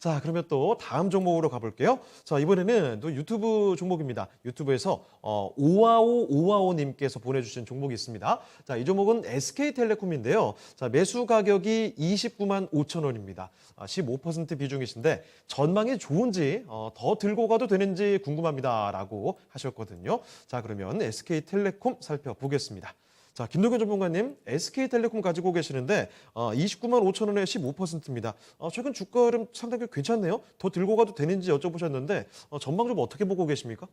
자, 그러면 또 다음 종목으로 가볼게요. 자, 이번에는 또 유튜브 종목입니다. 유튜브에서 오와오님께서 보내주신 종목이 있습니다. 자, 이 종목은 SK텔레콤인데요. 자, 매수 가격이 29만 5천 원입니다. 15% 비중이신데 전망이 좋은지 더 들고 가도 되는지 궁금합니다라고 하셨거든요. 자, 그러면 SK텔레콤 살펴보겠습니다. 자, 김동현 전문가님, SK텔레콤 가지고 계시는데 29만 5천 원에 15%입니다. 최근 주가 흐름 상당히 괜찮네요. 더 들고 가도 되는지 여쭤보셨는데 전망 좀 어떻게 보고 계십니까?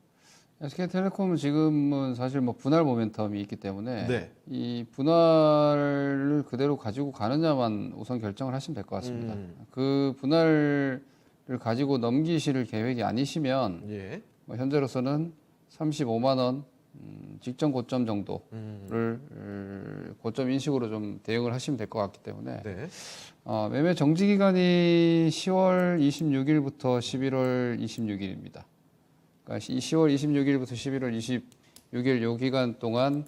SK텔레콤은 지금은 사실 뭐 분할 모멘텀이 있기 때문에 네. 이 분할을 그대로 가지고 가느냐만 우선 결정을 하시면 될 것 같습니다. 그 분할을 가지고 넘기실 계획이 아니시면 예. 뭐 현재로서는 35만 원 직전 고점 정도를 고점 인식으로 좀 대응을 하시면 될 것 같기 때문에 네. 매매 정지 기간이 10월 26일부터 11월 26일입니다. 그러니까 10월 26일부터 11월 26일 요 기간 동안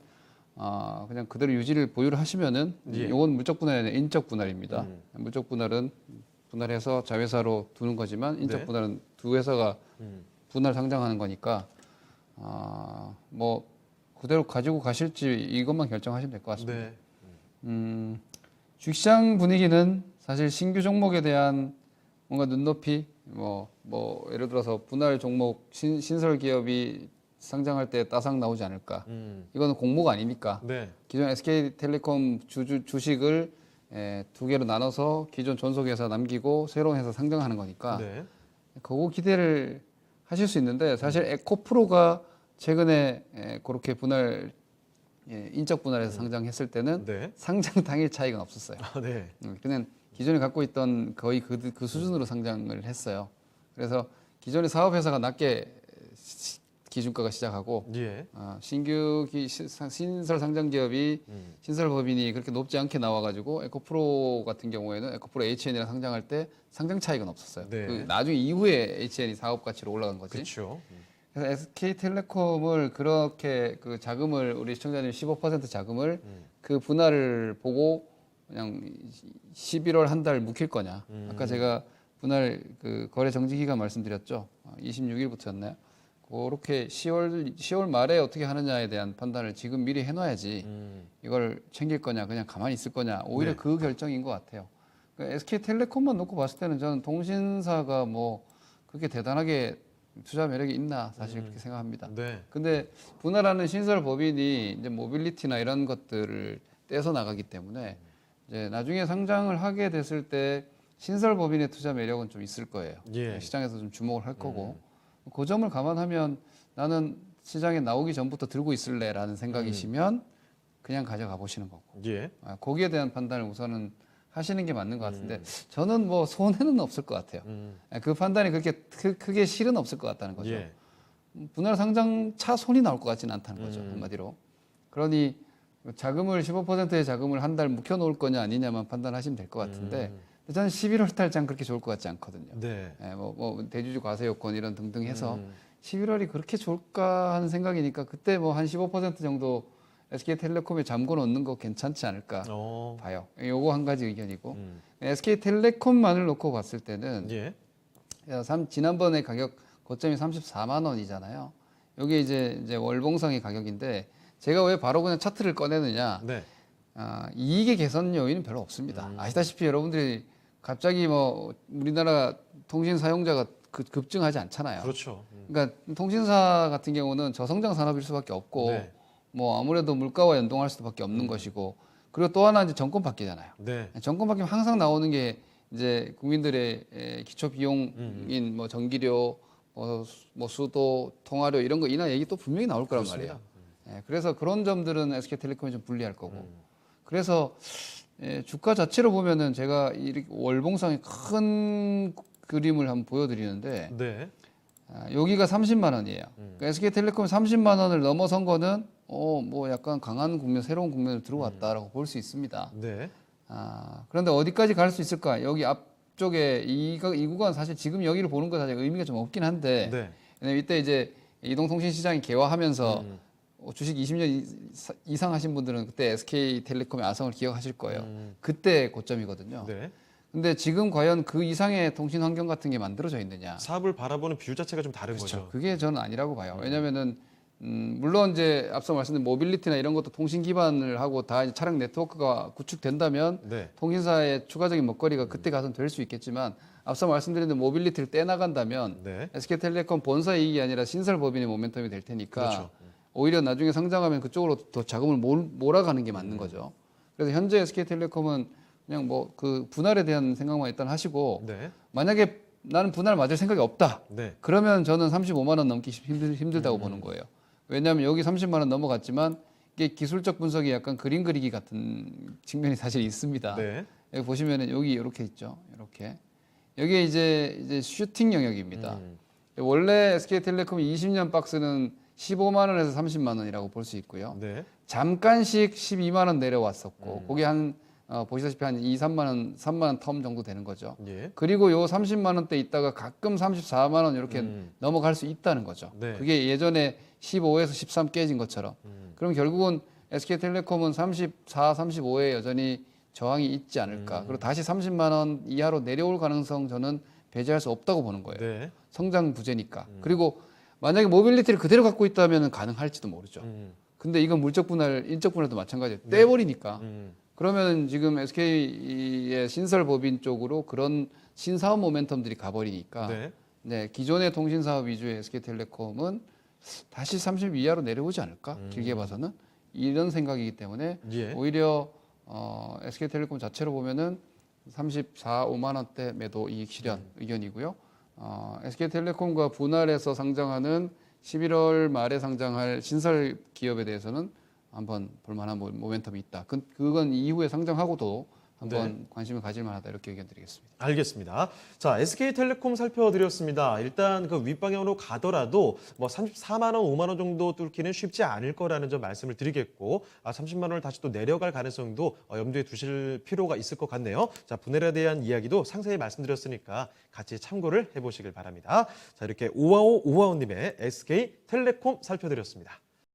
그냥 그대로 유지를 보유를 하시면은 예. 요건 물적 분할이 아니라 인적 분할입니다. 물적 분할은 분할해서 자회사로 두는 거지만 인적 네. 분할은 두 회사가 분할 상장하는 거니까 뭐 그대로 가지고 가실지 이것만 결정하시면 될 것 같습니다. 네. 주식시장 분위기는 사실 신규 종목에 대한 뭔가 눈높이 뭐 예를 들어서 분할 종목 신설 기업이 상장할 때 따상 나오지 않을까. 이거는 공모가 아니니까. 네. 기존 SK텔레콤 주식을 두 개로 나눠서 기존 전속회사 남기고 새로운 회사 상장하는 거니까 네. 그거 기대를 하실 수 있는데 사실 에코프로가 최근에 그렇게 인적 분할해서 상장했을 때는 네. 상장 당일 차이가 없었어요. 네. 그냥 기존에 갖고 있던 거의 그 수준으로 상장을 했어요. 그래서 기존의 사업회사가 낮게 기준가가 시작하고 예. 신규 신설 상장 기업이 신설 법인이 그렇게 높지 않게 나와가지고 에코프로 같은 경우에는 에코프로 HN이랑 상장할 때 상장 차익은 없었어요. 네. 그 나중에 이후에 HN이 사업 가치로 올라간 거지. 그렇죠. 그래서 SK텔레콤을 그렇게 그 자금을 우리 시청자님 15% 자금을 그 분할을 보고 그냥 11월 한 달 묵힐 거냐. 아까 제가 분할 그 거래 정지 기간 말씀드렸죠. 26일부터였나요? 그렇게 10월 말에 어떻게 하느냐에 대한 판단을 지금 미리 해놔야지 이걸 챙길 거냐 그냥 가만히 있을 거냐 오히려 네. 그 결정인 것 같아요. 그러니까 SK텔레콤만 놓고 봤을 때는 저는 통신사가 뭐 그렇게 대단하게 투자 매력이 있나 사실 그렇게 생각합니다. 네. 근데 분할하는 신설 법인이 이제 모빌리티나 이런 것들을 떼서 나가기 때문에 이제 나중에 상장을 하게 됐을 때 신설 법인의 투자 매력은 좀 있을 거예요. 예. 시장에서 좀 주목을 할 거고 그 점을 감안하면 나는 시장에 나오기 전부터 들고 있을래라는 생각이시면 그냥 가져가 보시는 거고 예. 거기에 대한 판단을 우선은 하시는 게 맞는 것 같은데 저는 뭐 손해는 없을 것 같아요. 그 판단이 그렇게 크게 실은 없을 것 같다는 거죠. 예. 분할 상장 차 손이 나올 것 같지는 않다는 거죠. 한마디로. 그러니 자금을 15%의 자금을 한 달 묵혀 놓을 거냐 아니냐만 판단하시면 될 것 같은데 저는 11월 달장 그렇게 좋을 것 같지 않거든요. 네. 뭐 대주주 과세 요건 이런 등등 해서 11월이 그렇게 좋을까 하는 생각이니까 그때 뭐 한 15% 정도 SK텔레콤에 잠궈 놓는 거 괜찮지 않을까 봐요. 요거 한 가지 의견이고 SK텔레콤만을 놓고 봤을 때는 예. 지난번에 가격 고점이 34만 원이잖아요. 여기 이제 월봉상의 가격인데 제가 왜 바로 그냥 차트를 꺼내느냐? 네. 이익의 개선 요인은 별로 없습니다. 아시다시피 여러분들이 갑자기 뭐 우리나라 통신 사용자가 급증하지 않잖아요. 그렇죠. 그러니까 통신사 같은 경우는 저성장 산업일 수밖에 없고 네. 뭐 아무래도 물가와 연동할 수밖에 없는 것이고 그리고 또 하나 이제 정권 바뀌잖아요. 네. 정권 바뀌면 항상 나오는 게 이제 국민들의 기초 비용인 뭐 전기료, 뭐 수도, 통화료 이런 거 인하 얘기 또 분명히 나올 거란 그렇습니다. 말이에요. 그래서 그런 점들은 SK텔레콤이 좀 불리할 거고. 그래서 주가 자체로 보면은 제가 이렇게 월봉상의 큰 그림을 한번 보여드리는데 네. 여기가 30만 원이에요. 그러니까 SK텔레콤이 30만 원을 넘어선 거는 뭐 약간 강한 국면, 새로운 국면을 들어왔다라고 볼 수 있습니다. 네. 그런데 어디까지 갈 수 있을까? 여기 앞쪽에 이 구간 사실 지금 여기를 보는 거 사실 의미가 좀 없긴 한데 네. 왜냐면 이때 이제 이동통신 시장이 개화하면서 주식 20년 이상 하신 분들은 그때 SK텔레콤의 아성을 기억하실 거예요. 그때 고점이거든요. 네. 근데 지금 과연 그 이상의 통신 환경 같은 게 만들어져 있느냐? 사업을 바라보는 뷰 자체가 좀 다른 그렇죠. 거죠. 그게 저는 아니라고 봐요. 왜냐면은 물론 이제 앞서 말씀드린 모빌리티나 이런 것도 통신 기반을 하고 다 이제 차량 네트워크가 구축된다면 네. 통신사의 추가적인 먹거리가 그때 가서는 될 수 있겠지만 앞서 말씀드린 모빌리티를 떼나간다면 네. SK텔레콤 본사 이익이 아니라 신설법인의 모멘텀이 될 테니까 그렇죠. 오히려 나중에 성장하면 그쪽으로 더 자금을 몰아가는 게 맞는 거죠. 그래서 현재 SK텔레콤은 그냥 뭐 그 분할에 대한 생각만 일단 하시고 네. 만약에 나는 분할 맞을 생각이 없다. 네. 그러면 저는 35만 원 넘기 힘들다고 보는 거예요. 왜냐하면 여기 30만 원 넘어갔지만 이게 기술적 분석이 약간 그림 그리기 같은 측면이 사실 있습니다. 네. 여기 보시면은 여기 이렇게 있죠. 이렇게 여기에 이제 슈팅 영역입니다. 원래 SK텔레콤 20년 박스는 15만 원에서 30만 원이라고 볼 수 있고요. 네. 잠깐씩 12만 원 내려왔었고 거기 한 보시다시피 한 2, 3만 원, 3만 원 텀 정도 되는 거죠. 예. 그리고 요 30만 원대 있다가 가끔 34만 원 이렇게 넘어갈 수 있다는 거죠. 네. 그게 예전에 15에서 13 깨진 것처럼. 그럼 결국은 SK텔레콤은 34, 35에 여전히 저항이 있지 않을까. 그리고 다시 30만 원 이하로 내려올 가능성 저는 배제할 수 없다고 보는 거예요. 네. 성장 부재니까. 그리고 만약에 모빌리티를 그대로 갖고 있다면 가능할지도 모르죠. 근데 이건 물적 분할, 인적 분할도 마찬가지예요. 떼버리니까. 그러면 지금 SK의 신설법인 쪽으로 그런 신사업 모멘텀들이 가버리니까 네. 네, 기존의 통신사업 위주의 SK텔레콤은 다시 30 이하로 내려오지 않을까? 길게 봐서는 이런 생각이기 때문에 예. 오히려 SK텔레콤 자체로 보면은 34, 5만 원대 매도 이익 실현 의견이고요. SK텔레콤과 분할해서 상장하는 11월 말에 상장할 신설 기업에 대해서는 한번 볼만한 모멘텀이 있다. 그건 이후에 상장하고도 한번 관심을 가질 만하다 이렇게 의견 드리겠습니다. 알겠습니다. 자, SK텔레콤 살펴드렸습니다. 일단 그 윗방향으로 가더라도 뭐 34만 원, 5만 원 정도 뚫기는 쉽지 않을 거라는 점 말씀을 드리겠고, 30만 원을 다시 또 내려갈 가능성도 염두에 두실 필요가 있을 것 같네요. 자, 분할에 대한 이야기도 상세히 말씀드렸으니까 같이 참고를 해보시길 바랍니다. 자, 이렇게 오하오님의 SK텔레콤 살펴드렸습니다.